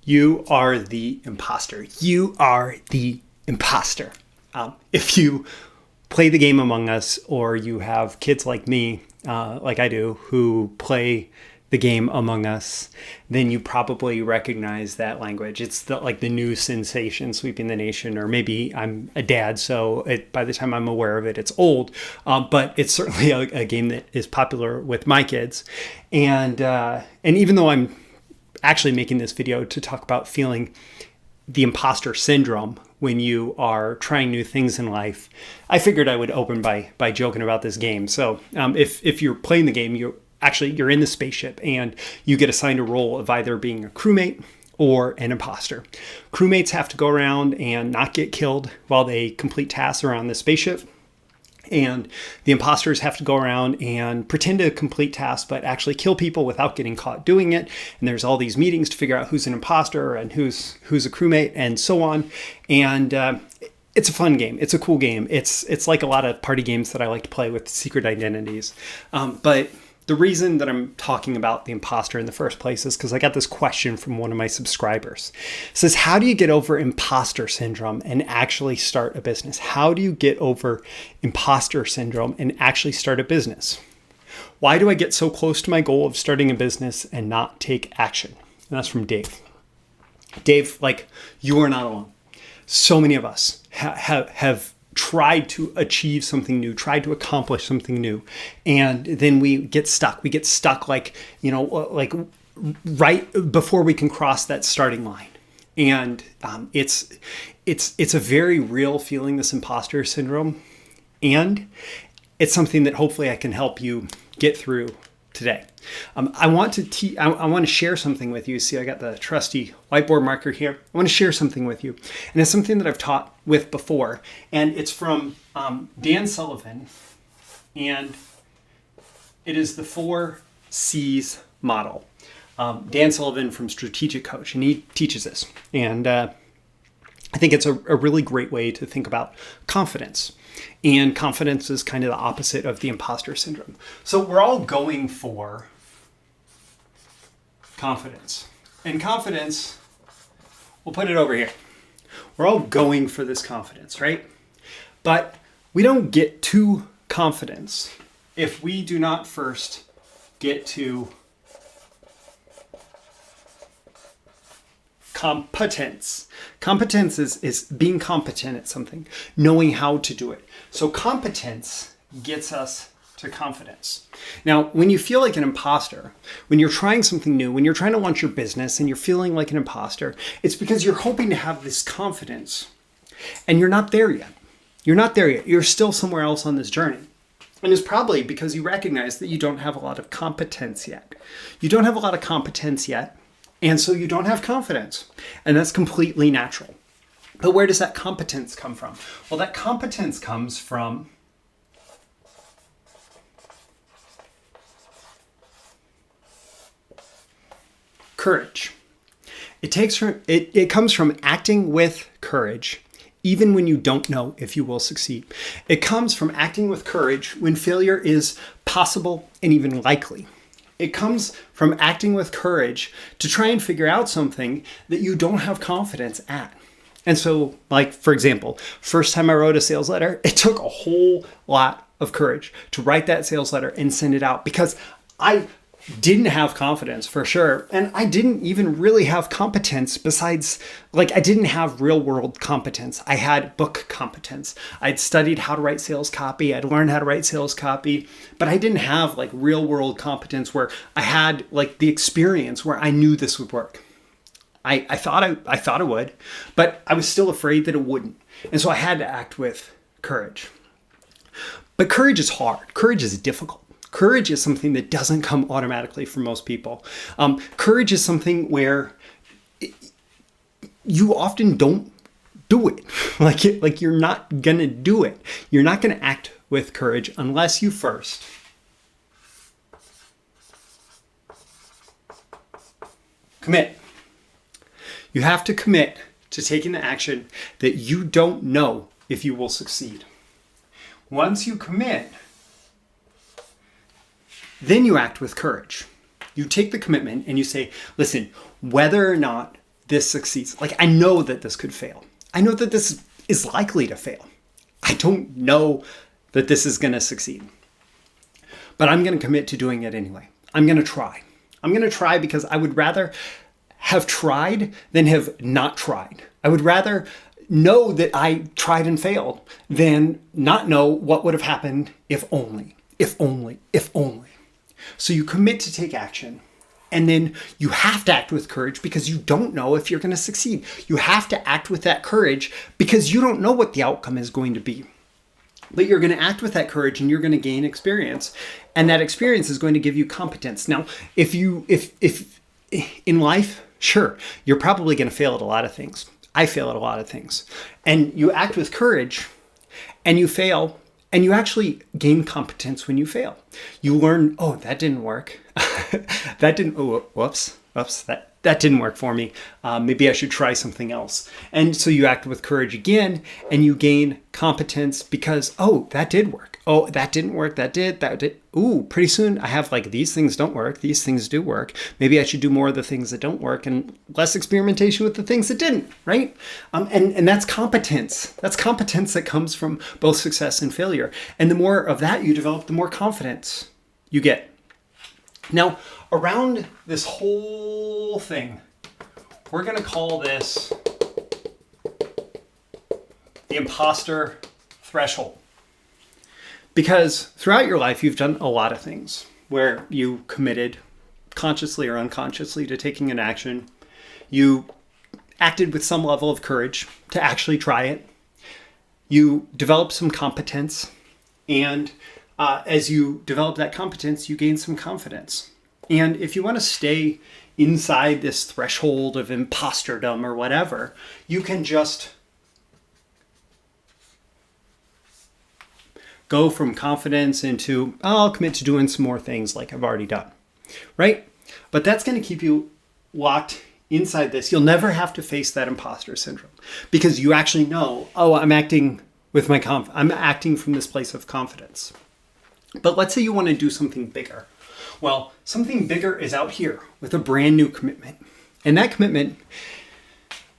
You are the imposter. You are the imposter. If you play the game Among Us, or you have kids like me, like I do, who play the game Among Us, then you probably recognize that language. It's the new sensation sweeping the nation, or maybe I'm a dad, so by the time I'm aware of it, it's old. But it's certainly a game that is popular with my kids. And even though I'm actually making this video to talk about feeling the imposter syndrome when you are trying new things in life, I figured I would open by joking about this game. So if you're playing the game, you're in the spaceship and you get assigned a role of either being a crewmate or an imposter. Crewmates have to go around and not get killed while they complete tasks around the spaceship. And the imposters have to go around and pretend to complete tasks, but actually kill people without getting caught doing it. And there's all these meetings to figure out who's an imposter and who's a crewmate and so on. And it's a fun game. It's a cool game. It's like a lot of party games that I like to play with secret identities. But the reason that I'm talking about the imposter in the first place is because I got this question from one of my subscribers. It says, how do you get over imposter syndrome and actually start a business? How do you get over imposter syndrome and actually start a business? Why do I get so close to my goal of starting a business and not take action? And that's from Dave. Dave, you are not alone. So many of us have tried to achieve something new, tried to accomplish something new. And then we get stuck. We get stuck right before we can cross that starting line. And it's a very real feeling, this imposter syndrome. And it's something that hopefully I can help you get through today. I want to share something with you. See, I got the trusty whiteboard marker here. I want to share something with you. And it's something that I've taught with before. And it's from Dan Sullivan. And it is the 4 C's model. Dan Sullivan from Strategic Coach. And he teaches this. And I think it's a really great way to think about confidence. And confidence is kind of the opposite of the imposter syndrome. So we're all going for confidence. And confidence, we'll put it over here. We're all going for this confidence, right? But we don't get to confidence if we do not first get to competence. Competence is being competent at something, knowing how to do it. So competence gets us to confidence. Now, when you feel like an imposter, when you're trying something new, when you're trying to launch your business and you're feeling like an imposter, it's because you're hoping to have this confidence and you're not there yet. You're not there yet. You're still somewhere else on this journey. And it's probably because you recognize that you don't have a lot of competence yet. You don't have a lot of competence yet. And so you don't have confidence. And that's completely natural. But where does that competence come from? Well, that competence comes from courage. It comes from acting with courage, even when you don't know if you will succeed. It comes from acting with courage when failure is possible and even likely. It comes from acting with courage to try and figure out something that you don't have confidence at. And so, for example, first time I wrote a sales letter, it took a whole lot of courage to write that sales letter and send it out because I didn't have confidence for sure. And I didn't even really have competence besides, I didn't have real world competence. I had book competence. I'd studied how to write sales copy. I'd learned how to write sales copy, but I didn't have real world competence where I had the experience where I knew this would work. I thought it would, but I was still afraid that it wouldn't. And so I had to act with courage. But courage is hard. Courage is difficult. Courage is something that doesn't come automatically for most people. Courage is something where you often don't do it. You're not going to do it. You're not going to act with courage unless you first commit. You have to commit to taking the action that you don't know if you will succeed. Once you commit, then you act with courage. You take the commitment and you say, listen, whether or not this succeeds. Like, I know that this could fail. I know that this is likely to fail. I don't know that this is going to succeed. But I'm going to commit to doing it anyway. I'm going to try. I'm going to try because I would rather have tried than have not tried. I would rather know that I tried and failed than not know what would have happened if only, if only, if only. So you commit to take action. And then you have to act with courage because you don't know if you're going to succeed. You have to act with that courage because you don't know what the outcome is going to be. But you're going to act with that courage and you're going to gain experience. And that experience is going to give you competence. Now, if in life, sure, you're probably going to fail at a lot of things. I fail at a lot of things. And you act with courage and you fail and you actually gain competence when you fail. You learn, oh, that didn't work. Whoops, that didn't work for me. Maybe I should try something else. And so you act with courage again and you gain competence because, oh, that did work. Oh, that didn't work. That did. Ooh, pretty soon I have like, these things don't work. These things do work. Maybe I should do more of the things that don't work and less experimentation with the things that didn't, right? And that's competence. That's competence that comes from both success and failure. And the more of that you develop, the more confidence you get. Now, around this whole thing, we're going to call this the imposter threshold. Because throughout your life, you've done a lot of things where you committed consciously or unconsciously to taking an action. You acted with some level of courage to actually try it. You developed some competence. And as you develop that competence, you gain some confidence. And if you want to stay inside this threshold of imposterdom or whatever, you can just go from confidence into, oh, I'll commit to doing some more things like I've already done, right? But that's going to keep you locked inside this. You'll never have to face that imposter syndrome because you actually know, oh, I'm acting with I'm acting from this place of confidence. But let's say you want to do something bigger. Well, something bigger is out here with a brand new commitment. And that commitment,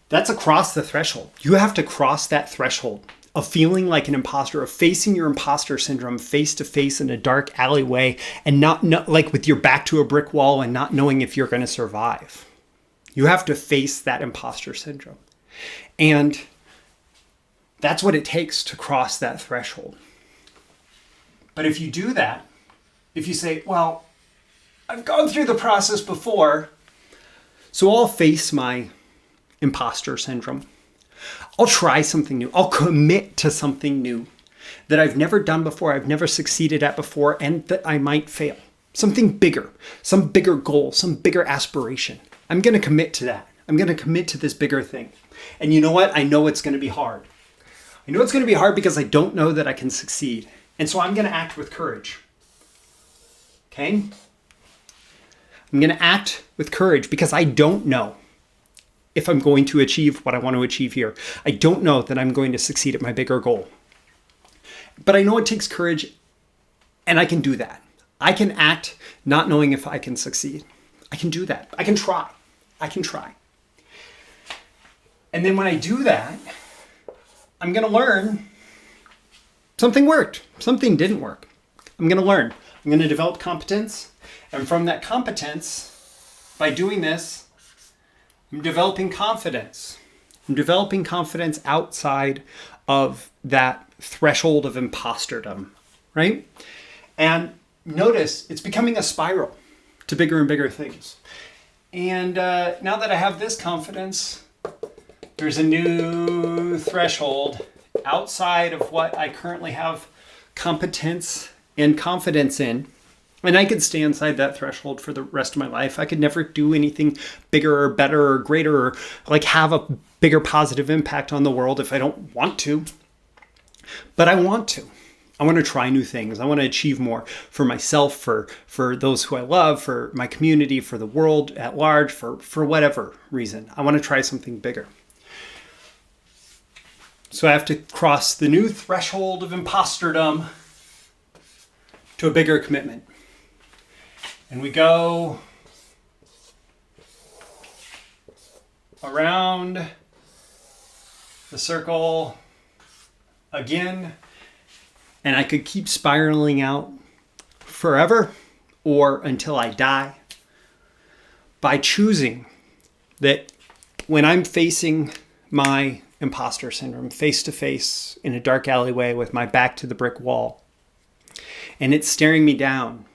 that's across the threshold. You have to cross that threshold of feeling like an imposter, of facing your imposter syndrome face to face in a dark alleyway and not like with your back to a brick wall and not knowing if you're going to survive. You have to face that imposter syndrome. And that's what it takes to cross that threshold. But if you do that, if you say, well, I've gone through the process before, so I'll face my imposter syndrome. I'll try something new. I'll commit to something new that I've never done before, I've never succeeded at before, and that I might fail. Something bigger, some bigger goal, some bigger aspiration. I'm going to commit to that. I'm going to commit to this bigger thing. And you know what? I know it's going to be hard. I know it's going to be hard because I don't know that I can succeed. And so I'm going to act with courage. Okay? I'm going to act with courage because I don't know if I'm going to achieve what I want to achieve here. I don't know that I'm going to succeed at my bigger goal. But I know it takes courage, and I can do that. I can act not knowing if I can succeed. I can do that. I can try. I can try. And then when I do that, I'm going to learn something worked, something didn't work. I'm going to learn. I'm going to develop competence. And from that competence, by doing this, I'm developing confidence. I'm developing confidence outside of that threshold of imposterdom, right? And notice it's becoming a spiral to bigger and bigger things. And now that I have this confidence, there's a new threshold outside of what I currently have competence and confidence in. And I could stay inside that threshold for the rest of my life. I could never do anything bigger or better or greater or like have a bigger positive impact on the world if I don't want to. But I want to. I want to try new things. I want to achieve more for myself, for those who I love, for my community, for the world at large, for whatever reason. I want to try something bigger. So I have to cross the new threshold of imposterdom to a bigger commitment. And we go around the circle again, and I could keep spiraling out forever or until I die by choosing that when I'm facing my imposter syndrome face to face in a dark alleyway with my back to the brick wall and it's staring me down,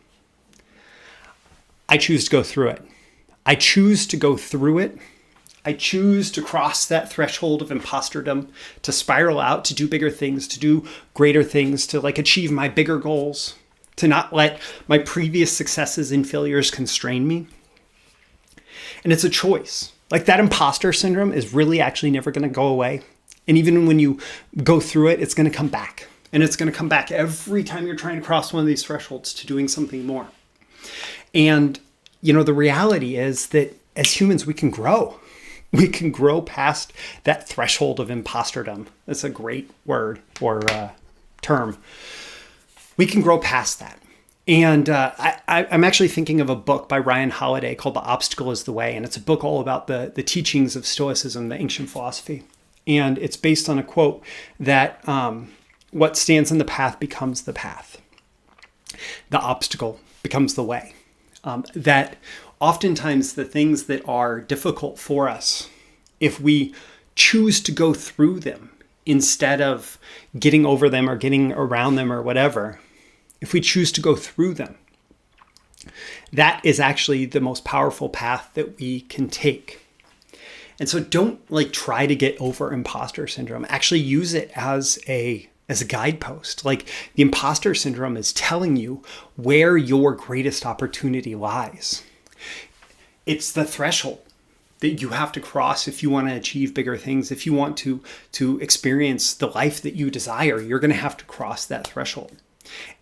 I choose to go through it. I choose to go through it. I choose to cross that threshold of imposterdom, to spiral out, to do bigger things, to do greater things, to achieve my bigger goals, to not let my previous successes and failures constrain me. And it's a choice. That imposter syndrome is really actually never going to go away. And even when you go through it, it's going to come back. And it's going to come back every time you're trying to cross one of these thresholds to doing something more. And, the reality is that as humans, we can grow. We can grow past that threshold of imposterdom. That's a great word or term. We can grow past that. And I'm actually thinking of a book by Ryan Holiday called The Obstacle is the Way. And it's a book all about the teachings of Stoicism, the ancient philosophy. And it's based on a quote that what stands in the path becomes the path. The obstacle becomes the way. That oftentimes the things that are difficult for us, if we choose to go through them instead of getting over them or getting around them or whatever, if we choose to go through them, that is actually the most powerful path that we can take. And so don't try to get over imposter syndrome. Actually use it as a guidepost. The imposter syndrome is telling you where your greatest opportunity lies. It's the threshold that you have to cross if you want to achieve bigger things. If you want to experience the life that you desire, you're going to have to cross that threshold.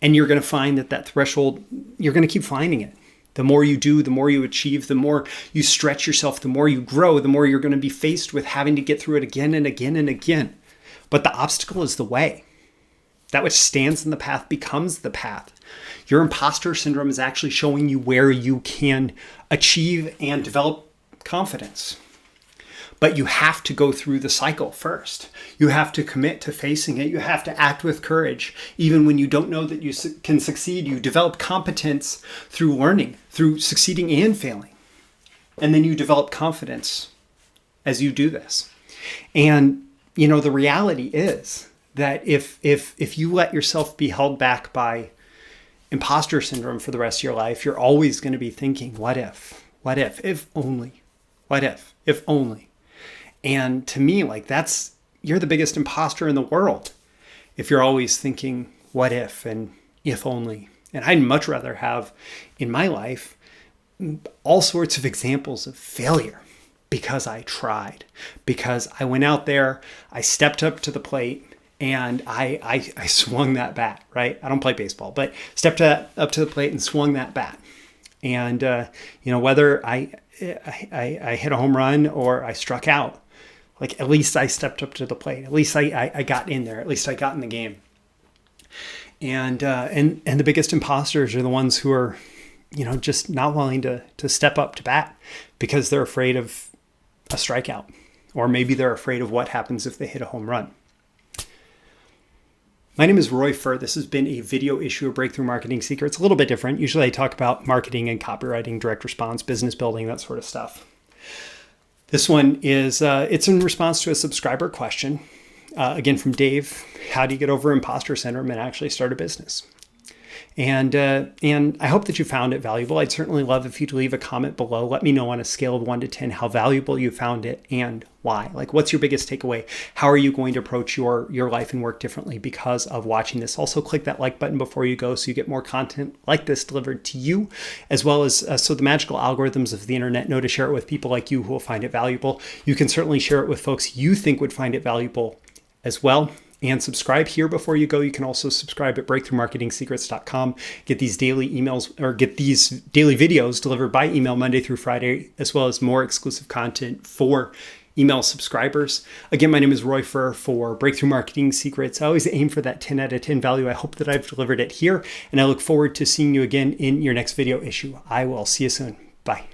And you're going to find that threshold, you're going to keep finding it. The more you do, the more you achieve, the more you stretch yourself, the more you grow, the more you're going to be faced with having to get through it again and again and again. But the obstacle is the way. That which stands in the path becomes the path. Your imposter syndrome is actually showing you where you can achieve and develop confidence. But you have to go through the cycle first. You have to commit to facing it. You have to act with courage. Even when you don't know that you can succeed, you develop competence through learning, through succeeding and failing. And then you develop confidence as you do this. And, the reality is that if you let yourself be held back by imposter syndrome for the rest of your life, you're always going to be thinking, what if, if only, what if only. And to me, you're the biggest imposter in the world if you're always thinking, what if and if only. And I'd much rather have in my life all sorts of examples of failure because I tried, because I went out there, I stepped up to the plate, and I swung that bat, right? I don't play baseball, but stepped up to the plate and swung that bat. And, whether I hit a home run or I struck out, at least I stepped up to the plate. At least I got in there. At least I got in the game. And the biggest imposters are the ones who are, just not willing to step up to bat because they're afraid of a strikeout, or maybe they're afraid of what happens if they hit a home run. My name is Roy Furr. This has been a video issue of Breakthrough Marketing Secrets. A little bit different. Usually I talk about marketing and copywriting, direct response, business building, that sort of stuff. This one is, it's in response to a subscriber question, again from Dave. How do you get over imposter syndrome and actually start a business? And I hope that you found it valuable. I'd certainly love if you'd leave a comment below. Let me know on a scale of 1 to 10 how valuable you found it and why. What's your biggest takeaway? How are you going to approach your life and work differently because of watching this? Also, click that like button before you go so you get more content like this delivered to you, as well as so the magical algorithms of the internet know to share it with people like you who will find it valuable. You can certainly share it with folks you think would find it valuable as well. And subscribe here before you go. You can also subscribe at breakthroughmarketingsecrets.com. Get these daily emails or get these daily videos delivered by email Monday through Friday, as well as more exclusive content for email subscribers. Again, my name is Roy Furr for Breakthrough Marketing Secrets. I always aim for that 10 out of 10 value. I hope that I've delivered it here, and I look forward to seeing you again in your next video issue. I will see you soon. Bye.